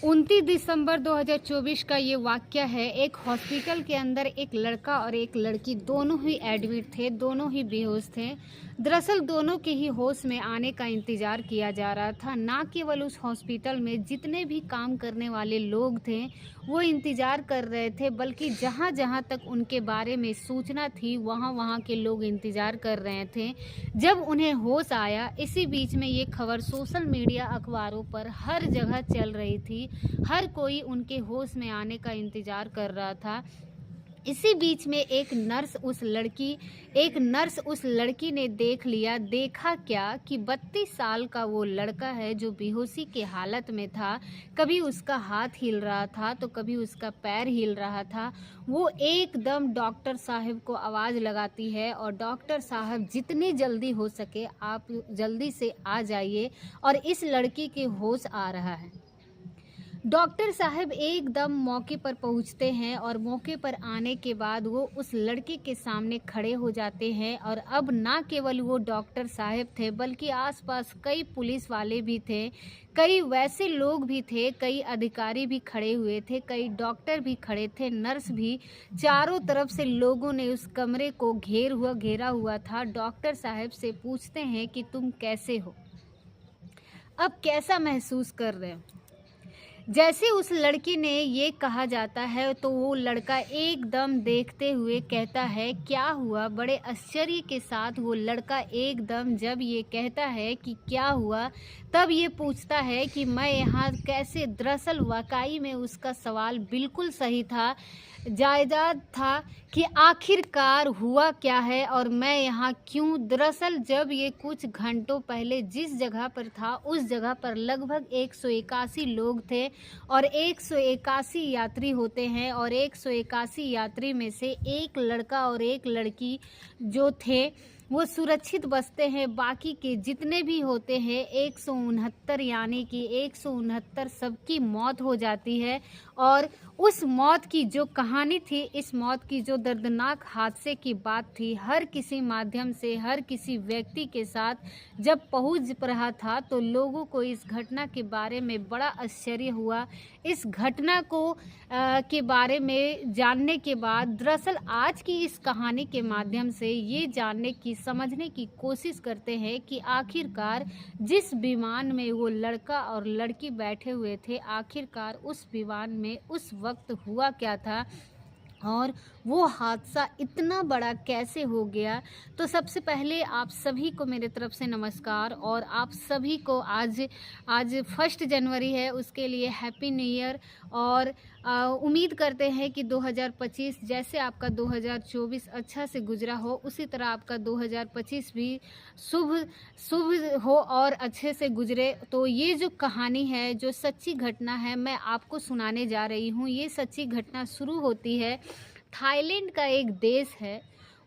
29 दिसंबर 2024 का ये वाक़या है। एक हॉस्पिटल के अंदर एक लड़का और एक लड़की दोनों ही एडमिट थे, दोनों ही बेहोश थे। दरअसल दोनों के ही होश में आने का इंतज़ार किया जा रहा था। ना केवल उस हॉस्पिटल में जितने भी काम करने वाले लोग थे, वो इंतज़ार कर रहे थे, बल्कि जहाँ-जहाँ तक उनके बारे में सूचना थी, वहाँ-वहाँ के लोग इंतज़ार कर रहे थे। जब उन्हें होश आया, इसी बीच में ये खबर सोशल मीडिया, अखबारों पर हर जगह चल रही थी। हर कोई उनके होश में आने का इंतज़ार कर रहा था। इसी बीच में एक नर्स उस लड़की ने देख लिया। देखा क्या कि 32 साल का वो लड़का है जो बेहोशी के हालत में था। कभी उसका हाथ हिल रहा था तो कभी उसका पैर हिल रहा था। वो एकदम डॉक्टर साहब को आवाज़ लगाती है और डॉक्टर साहब जितनी जल्दी हो सके आप जल्दी से आ जाइए, और इस लड़की के होश आ रहा है। डॉक्टर साहब एकदम मौके पर पहुंचते हैं और मौके पर आने के बाद वो उस लड़के के सामने खड़े हो जाते हैं। और अब ना केवल वो डॉक्टर साहब थे, बल्कि आसपास कई पुलिस वाले भी थे, कई वैसे लोग भी थे, कई अधिकारी भी खड़े हुए थे, कई डॉक्टर भी खड़े थे, नर्स भी। चारों तरफ से लोगों ने उस कमरे को घेरा हुआ था। डॉक्टर साहब से पूछते हैं कि तुम कैसे हो, अब कैसा महसूस कर रहे हो। जैसे उस लड़की ने ये कहा जाता है तो वो लड़का एकदम देखते हुए कहता है क्या हुआ। बड़े आश्चर्य के साथ वो लड़का एकदम जब ये कहता है कि क्या हुआ, तब ये पूछता है कि मैं यहाँ कैसे। दरअसल वाकई में उसका सवाल बिल्कुल सही था, जायज़ था कि आखिरकार हुआ क्या है और मैं यहाँ क्यों। दरअसल जब ये कुछ घंटों पहले जिस जगह पर था, उस जगह पर लगभग 181 लोग थे और 181 यात्री होते हैं, और 181 यात्री में से एक लड़का और एक लड़की जो थे वो सुरक्षित बचते हैं। बाकी के जितने भी होते हैं 169, यानी कि 169 सबकी मौत हो जाती है। और उस मौत की जो कहानी थी, इस मौत की जो दर्दनाक हादसे की बात थी, हर किसी माध्यम से हर किसी व्यक्ति के साथ जब पहुंच रहा था तो लोगों को इस घटना के बारे में बड़ा आश्चर्य हुआ। इस घटना को के बारे में जानने के बाद दरअसल आज की इस कहानी के माध्यम से ये जानने की, समझने की कोशिश करते हैं कि आखिरकार जिस विमान में वो लड़का और लड़की बैठे हुए थे, आखिरकार उस विमान में उस वक्त हुआ क्या था और वो हादसा इतना बड़ा कैसे हो गया। तो सबसे पहले आप सभी को मेरे तरफ से नमस्कार, और आप सभी को आज 1 जनवरी है, उसके लिए हैप्पी न्यू ईयर। और उम्मीद करते हैं कि 2025 जैसे आपका 2024 अच्छा से गुजरा हो, उसी तरह आपका 2025 भी शुभ शुभ हो और अच्छे से गुजरे। तो ये जो कहानी है, जो सच्ची घटना है, मैं आपको सुनाने जा रही हूँ। ये सच्ची घटना शुरू होती है थाईलैंड का एक देश है,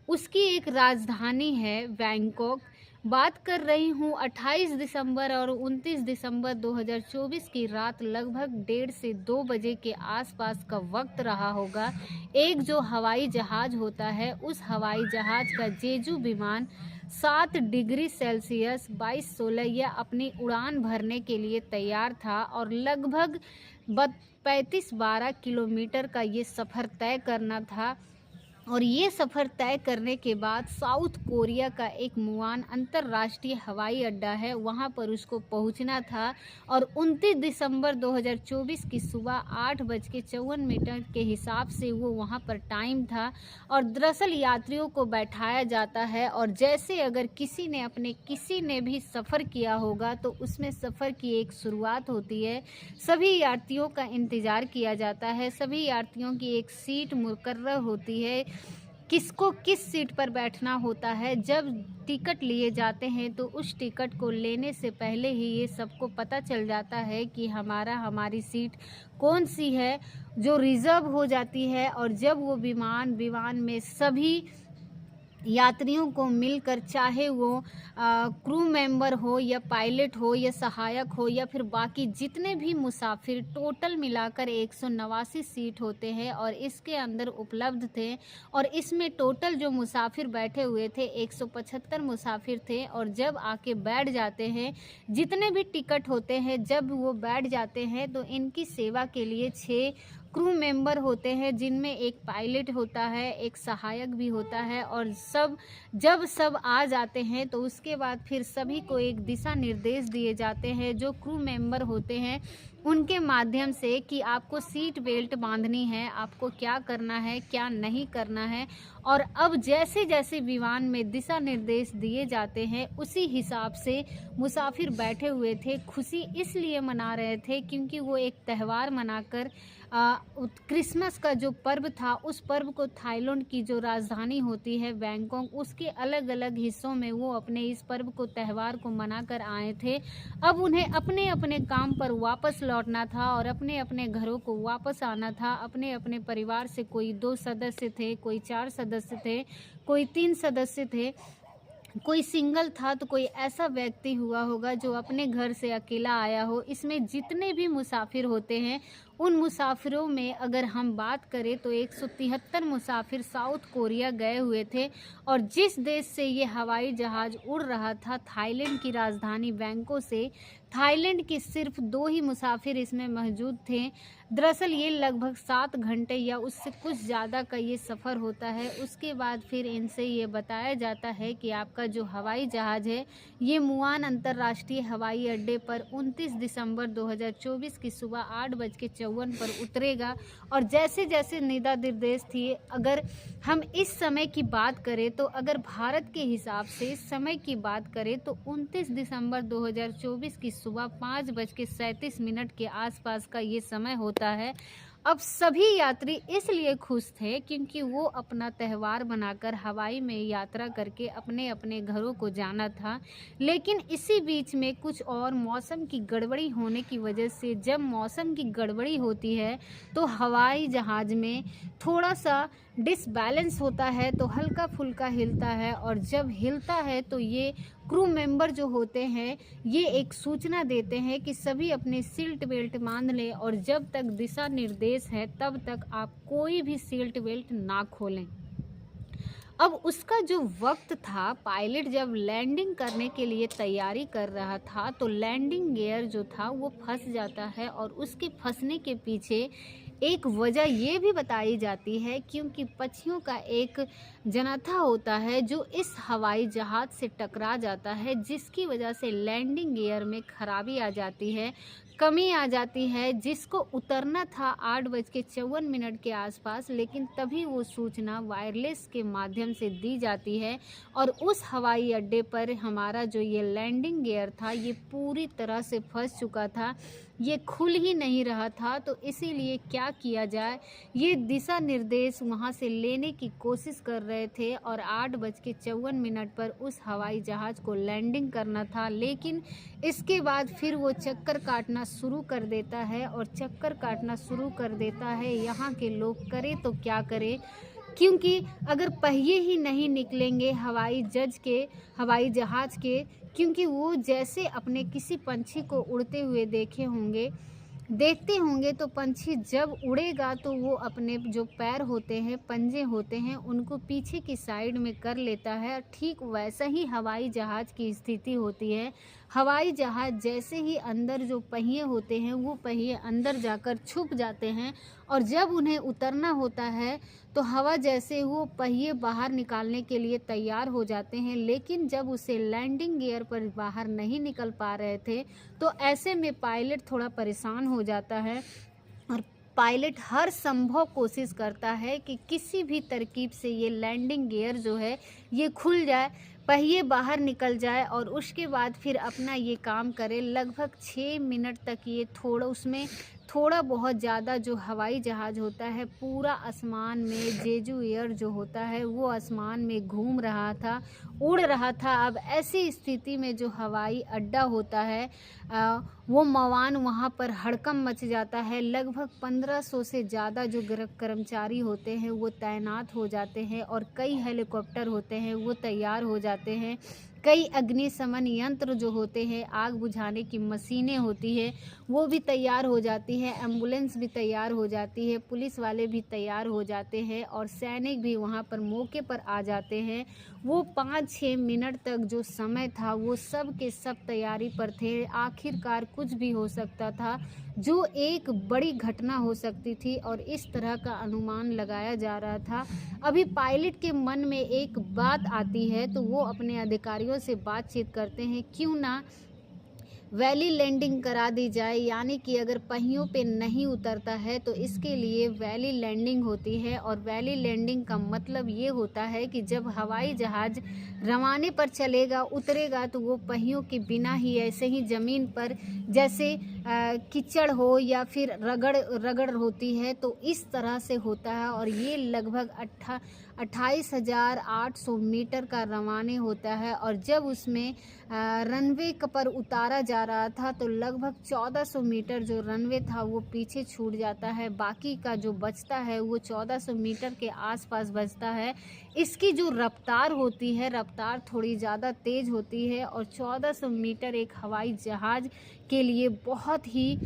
उसकी एक राजधानी है बैंकॉक। बात कर रही हूँ 28 दिसंबर और 29 दिसंबर 2024 की रात, लगभग 1:30 से 2 बजे के आसपास का वक्त रहा होगा। एक जो हवाई जहाज़ होता है, उस हवाई जहाज़ का जेजू विमान 7 डिग्री सेल्सियस 22-16 यह अपनी उड़ान भरने के लिए तैयार था और लगभग 35-12 किलोमीटर का ये सफ़र तय करना था। और ये सफ़र तय करने के बाद साउथ कोरिया का एक मुआन अंतर्राष्ट्रीय हवाई अड्डा है, वहाँ पर उसको पहुँचना था। और 29 दिसंबर 2024 की सुबह 8:54 के हिसाब से वो वहाँ पर टाइम था। और दरअसल यात्रियों को बैठाया जाता है, और जैसे अगर किसी ने भी सफ़र किया होगा तो उसमें सफ़र की एक शुरुआत होती है। सभी यात्रियों का इंतज़ार किया जाता है, सभी यात्रियों की एक सीट मुकर्रर होती है, किसको किस सीट पर बैठना होता है। जब टिकट लिए जाते हैं तो उस टिकट को लेने से पहले ही ये सबको पता चल जाता है कि हमारी सीट कौन सी है, जो रिज़र्व हो जाती है। और जब वो विमान में सभी यात्रियों को मिलकर, चाहे वो क्रू मेंबर हो या पायलट हो या सहायक हो या फिर बाकी जितने भी मुसाफिर, टोटल मिलाकर 189 सीट होते हैं और इसके अंदर उपलब्ध थे। और इसमें टोटल जो मुसाफिर बैठे हुए थे 175 मुसाफिर थे। और जब आके बैठ जाते हैं, जितने भी टिकट होते हैं, जब वो बैठ जाते हैं तो इनकी सेवा के लिए 6 क्रू मेंबर होते हैं, जिनमें एक पायलट होता है, एक सहायक भी होता है। और जब सब आ जाते हैं तो उसके बाद फिर सभी को एक दिशा निर्देश दिए जाते हैं जो क्रू मेंबर होते हैं उनके माध्यम से, कि आपको सीट बेल्ट बांधनी है, आपको क्या करना है, क्या नहीं करना है। और अब जैसे जैसे विमान में दिशा निर्देश दिए जाते हैं उसी हिसाब से मुसाफिर बैठे हुए थे। खुशी इसलिए मना रहे थे क्योंकि वो एक त्यौहार मनाकर क्रिसमस का जो पर्व था, उस पर्व को थाईलैंड की जो राजधानी होती है बैंकॉक, उसके अलग अलग हिस्सों में वो अपने इस पर्व को, त्यौहार को मनाकर आए थे। अब उन्हें अपने अपने काम पर वापस लौटना था और अपने अपने घरों को वापस आना था। अपने अपने परिवार से, कोई 2 सदस्य थे, कोई 4 सदस्य थे, कोई 3 सदस्य थे, कोई सिंगल था, तो कोई ऐसा व्यक्ति हुआ होगा जो अपने घर से अकेला आया हो। इसमें जितने भी मुसाफिर होते हैं, उन मुसाफिरों में अगर हम बात करें तो 173 मुसाफिर साउथ कोरिया गए हुए थे। और जिस देश से ये हवाई जहाज़ उड़ रहा था, थाईलैंड की राजधानी बैंकॉक से, थाईलैंड के सिर्फ 2 ही मुसाफिर इसमें मौजूद थे। दरअसल ये लगभग 7 घंटे या उससे कुछ ज़्यादा का ये सफ़र होता है। उसके बाद फिर इनसे ये बताया जाता है कि आपका जो हवाई जहाज़ है ये मुआन अंतर्राष्ट्रीय हवाई अड्डे पर 29 दिसंबर 2024 की सुबह 8:54 पर उतरेगा। और जैसे जैसे निदा निर्देश थी, अगर हम इस समय की बात करें तो, अगर भारत के हिसाब से समय की बात करें तो 29 दिसंबर 2024 की सुबह 5:37 के आसपास का ये समय होता है। अब सभी यात्री इसलिए खुश थे क्योंकि वो अपना त्यौहार मनाकर हवाई में यात्रा करके अपने अपने घरों को जाना था। लेकिन इसी बीच में कुछ और मौसम की गड़बड़ी होने की वजह से, जब मौसम की गड़बड़ी होती है तो हवाई जहाज़ में थोड़ा सा डिसबैलेंस होता है, तो हल्का फुल्का हिलता है। और जब हिलता है तो ये क्रू मेंबर जो होते हैं ये एक सूचना देते हैं कि सभी अपने सीट बेल्ट बांध लें, और जब तक दिशा निर्देश है तब तक आप कोई भी सीट बेल्ट ना खोलें। अब उसका जो वक्त था, पायलट जब लैंडिंग करने के लिए तैयारी कर रहा था तो लैंडिंग गियर जो था वो फंस जाता है। और उसके फंसने के पीछे एक वजह ये भी बताई जाती है क्योंकि पक्षियों का एक जनाथा होता है जो इस हवाई जहाज़ से टकरा जाता है, जिसकी वजह से लैंडिंग गियर में खराबी आ जाती है, कमी आ जाती है, जिसको उतरना था 8:54 के आसपास। लेकिन तभी वो सूचना वायरलेस के माध्यम से दी जाती है और उस हवाई अड्डे पर हमारा जो ये लैंडिंग गियर था ये पूरी तरह से फंस चुका था, ये खुल ही नहीं रहा था। तो इसीलिए क्या किया जाए, ये दिशा निर्देश वहाँ से लेने की कोशिश कर रहे थे और 8:54 पर उस हवाई जहाज़ को लैंडिंग करना था। लेकिन इसके बाद फिर वो चक्कर काटना शुरू कर देता है, और चक्कर काटना शुरू कर देता है। यहाँ के लोग करें तो क्या करें, क्योंकि अगर पहिए ही नहीं निकलेंगे हवाई जहाज़ के, क्योंकि वो जैसे अपने किसी पंछी को उड़ते हुए देखते होंगे तो पंछी जब उड़ेगा तो वो अपने जो पैर होते हैं, पंजे होते हैं, उनको पीछे की साइड में कर लेता है। ठीक वैसा ही हवाई जहाज़ की स्थिति होती है। हवाई जहाज़ जैसे ही अंदर जो पहिए होते हैं वो पहिए अंदर जाकर छुप जाते हैं, और जब उन्हें उतरना होता है तो हवा जैसे वो पहिए बाहर निकालने के लिए तैयार हो जाते हैं। लेकिन जब उसे लैंडिंग गियर पर बाहर नहीं निकल पा रहे थे तो ऐसे में पायलट थोड़ा परेशान हो जाता है, और पायलट हर संभव कोशिश करता है कि किसी भी तरकीब से ये लैंडिंग गियर जो है ये खुल जाए, पहिए बाहर निकल जाए और उसके बाद फिर अपना ये काम करे। लगभग 6 मिनट तक ये उसमें थोड़ा बहुत ज़्यादा जो हवाई जहाज़ होता है पूरा आसमान में, जेजू एयर जो होता है वो आसमान में घूम रहा था, उड़ रहा था। अब ऐसी स्थिति में जो हवाई अड्डा होता है वो मवान वहाँ पर हड़कंप मच जाता है। लगभग 1500 से ज़्यादा जो कर्मचारी होते हैं वो तैनात हो जाते हैं और कई हेलीकॉप्टर होते हैं वो तैयार हो जाते हैं। कई अग्निशमन यंत्र जो होते हैं, आग बुझाने की मशीनें होती है, वो भी तैयार हो जाती है, एम्बुलेंस भी तैयार हो जाती है, पुलिस वाले भी तैयार हो जाते हैं और सैनिक भी वहाँ पर मौके पर आ जाते हैं। वो 5-6 मिनट तक जो समय था वो सब के सब तैयारी पर थे। आखिरकार कुछ भी हो सकता था, जो एक बड़ी घटना हो सकती थी और इस तरह का अनुमान लगाया जा रहा था। अभी पायलट के मन में एक बात आती है तो वो अपने अधिकारियों से बातचीत करते हैं, क्यों ना वैली लैंडिंग करा दी जाए, यानी कि अगर पहियों पे नहीं उतरता है तो इसके लिए वैली लैंडिंग होती है। और वैली लैंडिंग का मतलब ये होता है कि जब हवाई जहाज़ रवाने पर चलेगा, उतरेगा, तो वो पहियों के बिना ही ऐसे ही ज़मीन पर जैसे कीचड़ हो या फिर रगड़ होती है, तो इस तरह से होता है। और ये लगभग 28,800 मीटर का रवाने होता है। और जब उसमें रनवे पर उतारा जा रहा था तो लगभग 1400 मीटर जो रनवे था वो पीछे छूट जाता है। बाकी का जो बचता है वो 1400 मीटर के आसपास बचता है। इसकी जो रफ्तार होती है, रफ्तार थोड़ी ज़्यादा तेज़ होती है और 1400 मीटर एक हवाई जहाज़ के लिए बहुत ही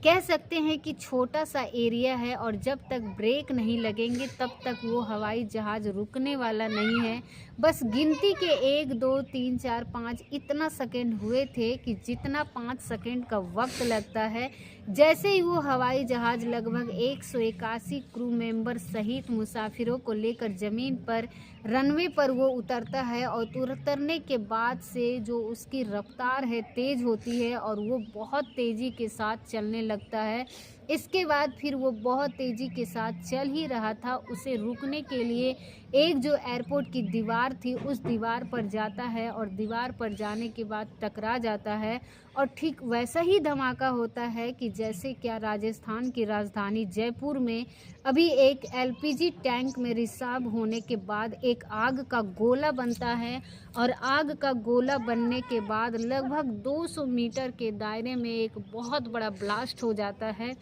कह सकते हैं कि छोटा सा एरिया है। और जब तक ब्रेक नहीं लगेंगे तब तक वो हवाई जहाज़ रुकने वाला नहीं है। बस गिनती के 1, 2, 3, 4, 5 इतना सेकंड हुए थे कि जितना 5 सेकंड का वक्त लगता है, जैसे ही वो हवाई जहाज़ लगभग 181 क्रू मेंबर सहित मुसाफिरों को लेकर ज़मीन पर रनवे पर वो उतरता है। और उतरने के बाद से जो उसकी रफ्तार है तेज़ होती है और वो बहुत तेज़ी के साथ चलने लगता है। इसके बाद फिर वो बहुत तेज़ी के साथ चल ही रहा था, उसे रुकने के लिए एक जो एयरपोर्ट की दीवार थी उस दीवार पर जाता है और दीवार पर जाने के बाद टकरा जाता है। और ठीक वैसा ही धमाका होता है कि जैसे क्या राजस्थान की राजधानी जयपुर में अभी एक एलपीजी टैंक में रिसाव होने के बाद एक आग का गोला बनता है। और आग का गोला बनने के बाद लगभग 200 मीटर के दायरे में एक बहुत बड़ा ब्लास्ट हो जाता है।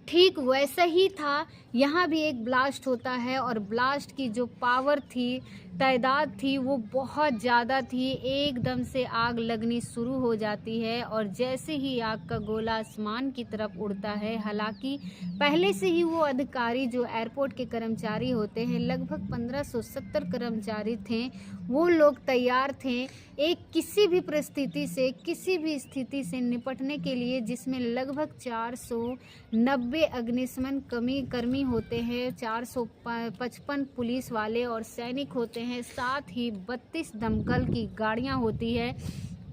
ठीक वैसा ही था, यहाँ भी एक ब्लास्ट होता है और ब्लास्ट की जो पावर थी, तादाद थी, वो बहुत ज़्यादा थी। एकदम से आग लगनी शुरू हो जाती है और जैसे ही आग का गोला आसमान की तरफ उड़ता है, हालांकि पहले से ही वो अधिकारी जो एयरपोर्ट के कर्मचारी होते हैं, लगभग 1570 कर्मचारी थे, वो लोग तैयार थे एक किसी भी परिस्थिति से, किसी भी स्थिति से निपटने के लिए, जिसमें लगभग 490 अग्निशमन कर्मी होते हैं, 455 पुलिस वाले और सैनिक होते हैं, साथ ही 32 दमकल की गाड़ियां होती है,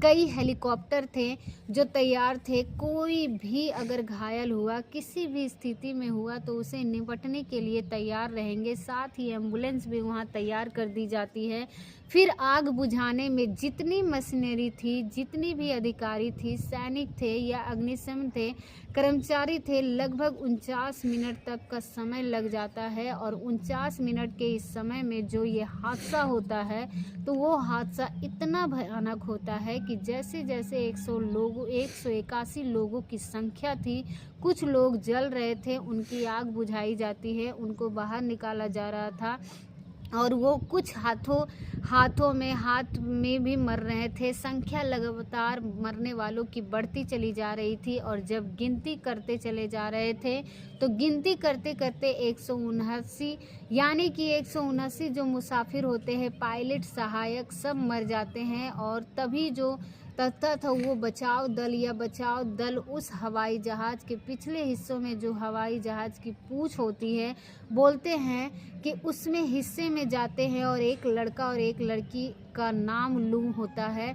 कई हेलीकॉप्टर थे जो तैयार थे। कोई भी अगर घायल हुआ, किसी भी स्थिति में हुआ, तो उसे निपटने के लिए तैयार रहेंगे। साथ ही एम्बुलेंस भी वहां तैयार कर दी जाती है। फिर आग बुझाने में जितनी मशीनरी थी, जितनी भी अधिकारी थी, सैनिक थे या अग्निशमन थे, कर्मचारी थे, लगभग 49 मिनट तक का समय लग जाता है। और 49 मिनट के इस समय में जो ये हादसा होता है, तो वो हादसा इतना भयानक होता है कि जैसे जैसे 181 लोगों की संख्या थी, कुछ लोग जल रहे थे, उनकी आग बुझाई जाती है, उनको बाहर निकाला जा रहा था। और वो कुछ हाथ में भी मर रहे थे। संख्या लगातार मरने वालों की बढ़ती चली जा रही थी। और जब गिनती करते चले जा रहे थे तो गिनती करते करते 179, यानी कि 179 जो मुसाफिर होते हैं, पायलट, सहायक, सब मर जाते हैं। और तभी जो तत्ता था वो बचाव दल उस हवाई जहाज़ के पिछले हिस्सों में, जो हवाई जहाज़ की पूँछ होती है, बोलते हैं कि उसमें हिस्से में जाते हैं। और एक लड़का और एक लड़की का नाम लू होता है,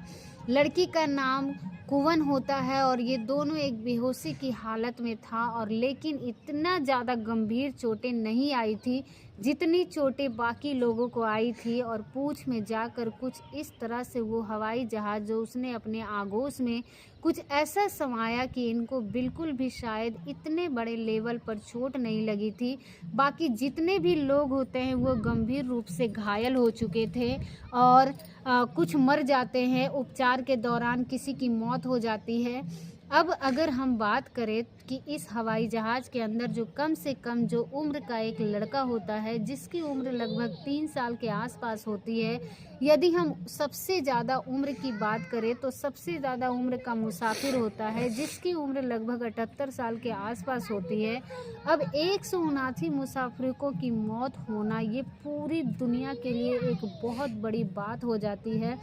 लड़की का नाम कुवन होता है। और ये दोनों एक बेहोशी की हालत में था, और लेकिन इतना ज़्यादा गंभीर चोटें नहीं आई थी जितनी चोटें बाकी लोगों को आई थी। और पूँछ में जाकर कुछ इस तरह से वो हवाई जहाज़ जो उसने अपने आगोश में कुछ ऐसा समाया कि इनको बिल्कुल भी शायद इतने बड़े लेवल पर चोट नहीं लगी थी। बाकी जितने भी लोग होते हैं वो गंभीर रूप से घायल हो चुके थे और कुछ मर जाते हैं, उपचार के दौरान किसी की मौत हो जाती है। अब अगर हम बात करें कि इस हवाई जहाज़ के अंदर जो कम से कम जो उम्र का एक लड़का होता है, जिसकी उम्र लगभग 3 साल के आसपास होती है, यदि हम सबसे ज़्यादा उम्र की बात करें तो सबसे ज़्यादा उम्र का मुसाफिर होता है, जिसकी उम्र लगभग 78 साल के आसपास होती है। अब 179 मुसाफिरों की मौत होना ये पूरी दुनिया के लिए एक बहुत बड़ी बात हो जाती है।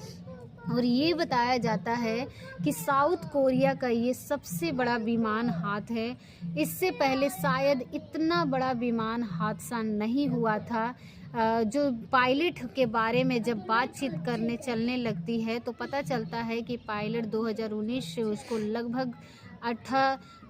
और ये बताया जाता है कि साउथ कोरिया का ये सबसे बड़ा विमान हादसा है। इससे पहले शायद इतना बड़ा विमान हादसा नहीं हुआ था। जो पायलट के बारे में जब बातचीत करने चलने लगती है तो पता चलता है कि पायलट 2019 से उसको लगभग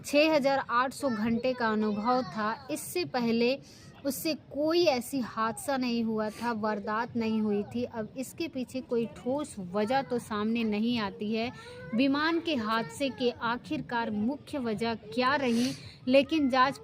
6,800 घंटे का अनुभव था। इससे पहले उससे कोई ऐसी हादसा नहीं हुआ था, वारदात नहीं हुई थी। अब इसके पीछे कोई ठोस वजह तो सामने नहीं आती है, विमान के हादसे के आखिरकार मुख्य वजह क्या रही, लेकिन जांच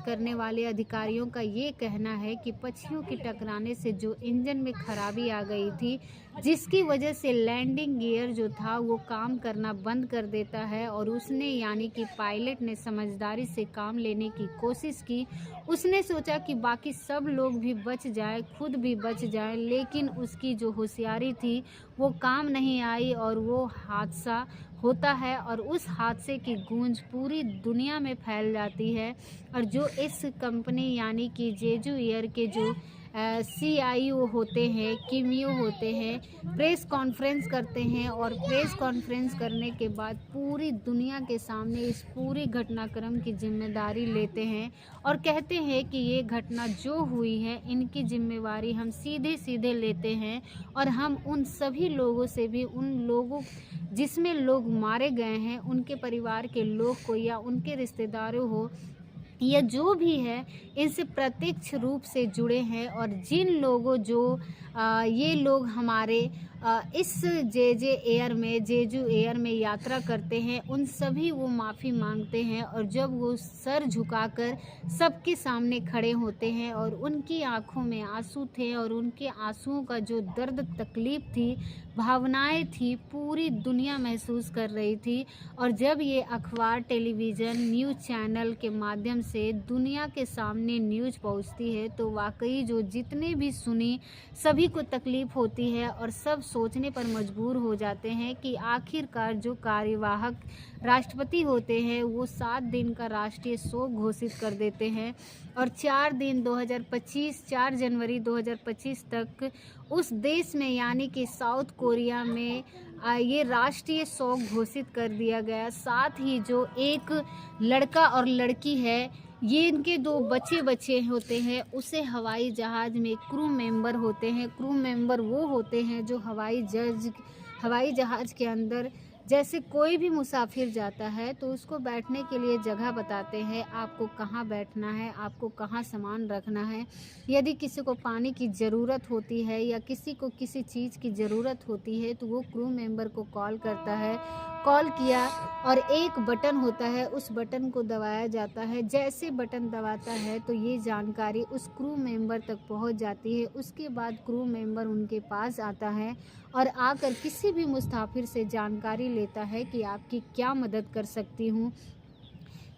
करने वाले अधिकारियों का ये कहना है कि पक्षियों के टकराने से जो इंजन में खराबी आ गई थी, जिसकी वजह से लैंडिंग गियर जो था वो काम करना बंद कर देता है, और उसने यानी कि पायलट ने समझदारी से काम लेने की कोशिश की। उसने सोचा कि बाकी सब लोग भी बच जाए, खुद भी बच जाए, लेकिन उसकी जो होशियारी थी वो काम नहीं आई और वो हादसा होता है, और उस हादसे की गूंज पूरी दुनिया में फैल जाती है। और जो इस कंपनी यानी कि जेजू एयर के जो CIO होते हैं, किमियो होते हैं, प्रेस कॉन्फ्रेंस करते हैं, और प्रेस कॉन्फ्रेंस करने के बाद पूरी दुनिया के सामने इस पूरे घटनाक्रम की जिम्मेदारी लेते हैं और कहते हैं कि ये घटना जो हुई है इनकी जिम्मेवारी हम सीधे सीधे लेते हैं, और हम उन सभी लोगों से भी, उन लोगों जिसमें लोग मारे गए हैं, उनके परिवार के लोग को या उनके रिश्तेदारों हो या जो भी है, इनसे प्रत्यक्ष रूप से जुड़े हैं। और जिन लोगों जो ये लोग हमारे इस जेजू एयर में यात्रा करते हैं, उन सभी वो माफ़ी मांगते हैं, और जब वो सर झुकाकर सबके सामने खड़े होते हैं और उनकी आंखों में आंसू थे, और उनके आंसुओं का जो दर्द, तकलीफ़ थी, भावनाएं थी, पूरी दुनिया महसूस कर रही थी। और जब ये अखबार, टेलीविज़न, न्यूज़ चैनल के माध्यम से दुनिया के सामने न्यूज़ पहुंचती है तो वाकई जो जितने भी सुनी सभी को तकलीफ़ होती है, और सब सोचने पर मजबूर हो जाते हैं कि आखिरकार जो कार्यवाहक राष्ट्रपति होते हैं वो 7 दिन का राष्ट्रीय शोक घोषित कर देते हैं, और 4 जनवरी 2025 तक उस देश में यानी कि साउथ कोरिया में ये राष्ट्रीय शोक घोषित कर दिया गया। साथ ही जो एक लड़का और लड़की है, ये इनके 2 बच्चे होते हैं, उसे हवाई जहाज़ में क्रू मेंबर होते हैं। क्रू मेंबर वो होते हैं जो हवाई जहाज़ के अंदर जैसे कोई भी मुसाफिर जाता है तो उसको बैठने के लिए जगह बताते हैं, आपको कहाँ बैठना है, आपको कहाँ सामान रखना है। यदि किसी को पानी की ज़रूरत होती है या किसी को किसी चीज़ की ज़रूरत होती है तो वो क्रू मेंबर को कॉल करता है। कॉल किया और एक बटन होता है, उस बटन को दबाया जाता है। जैसे बटन दबाता है तो ये जानकारी उस क्रू मेंबर तक पहुंच जाती है। उसके बाद क्रू मेंबर उनके पास आता है और आकर किसी भी मुसाफिर से जानकारी लेता है कि आपकी क्या मदद कर सकती हूँ।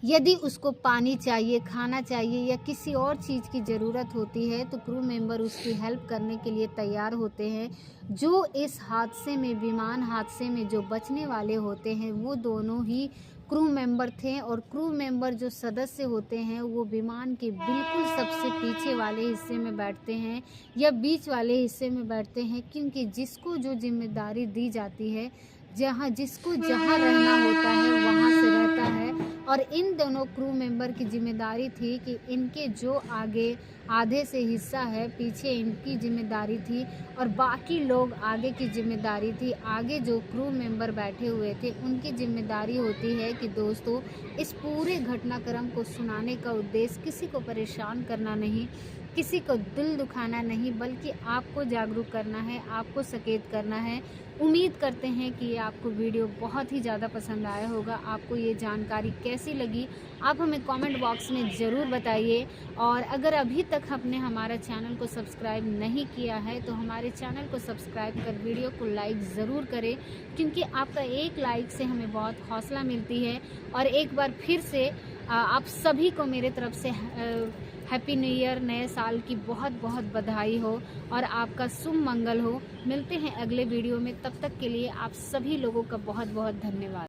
यदि उसको पानी चाहिए, खाना चाहिए या किसी और चीज़ की ज़रूरत होती है तो क्रू मेंबर उसकी हेल्प करने के लिए तैयार होते हैं। जो इस हादसे में, विमान हादसे में जो बचने वाले होते हैं वो दोनों ही क्रू मेंबर थे, और क्रू मेंबर जो सदस्य होते हैं वो विमान के बिल्कुल सबसे पीछे वाले हिस्से में बैठते हैं या बीच वाले हिस्से में बैठते हैं, क्योंकि जिसको जो जिम्मेदारी दी जाती है, जिसको जहाँ रहना होता है वहाँ से रहता है। और इन दोनों क्रू मेंबर की जिम्मेदारी थी कि इनके जो आगे आधे से हिस्सा है, पीछे इनकी जिम्मेदारी थी और बाकी लोग आगे की जिम्मेदारी थी। आगे जो क्रू मेंबर बैठे हुए थे उनकी जिम्मेदारी होती है कि दोस्तों, इस पूरे घटनाक्रम को सुनाने का उद्देश्य किसी को परेशान करना नहीं, किसी को दिल दुखाना नहीं, बल्कि आपको जागरूक करना है, आपको सचेत करना है। उम्मीद करते हैं कि आपको वीडियो बहुत ही ज़्यादा पसंद आया होगा। आपको ये जानकारी कैसी लगी आप हमें कमेंट बॉक्स में ज़रूर बताइए। और अगर अभी तक आपने हमारा चैनल को सब्सक्राइब नहीं किया है तो हमारे चैनल को सब्सक्राइब कर वीडियो को लाइक ज़रूर करें, क्योंकि आपका एक लाइक से हमें बहुत हौसला मिलती है। और एक बार फिर से आप सभी को मेरे तरफ से हैप्पी न्यू ईयर, नए साल की बहुत बहुत बधाई हो और आपका शुभ मंगल हो। मिलते हैं अगले वीडियो में, तब तक के लिए आप सभी लोगों का बहुत बहुत धन्यवाद।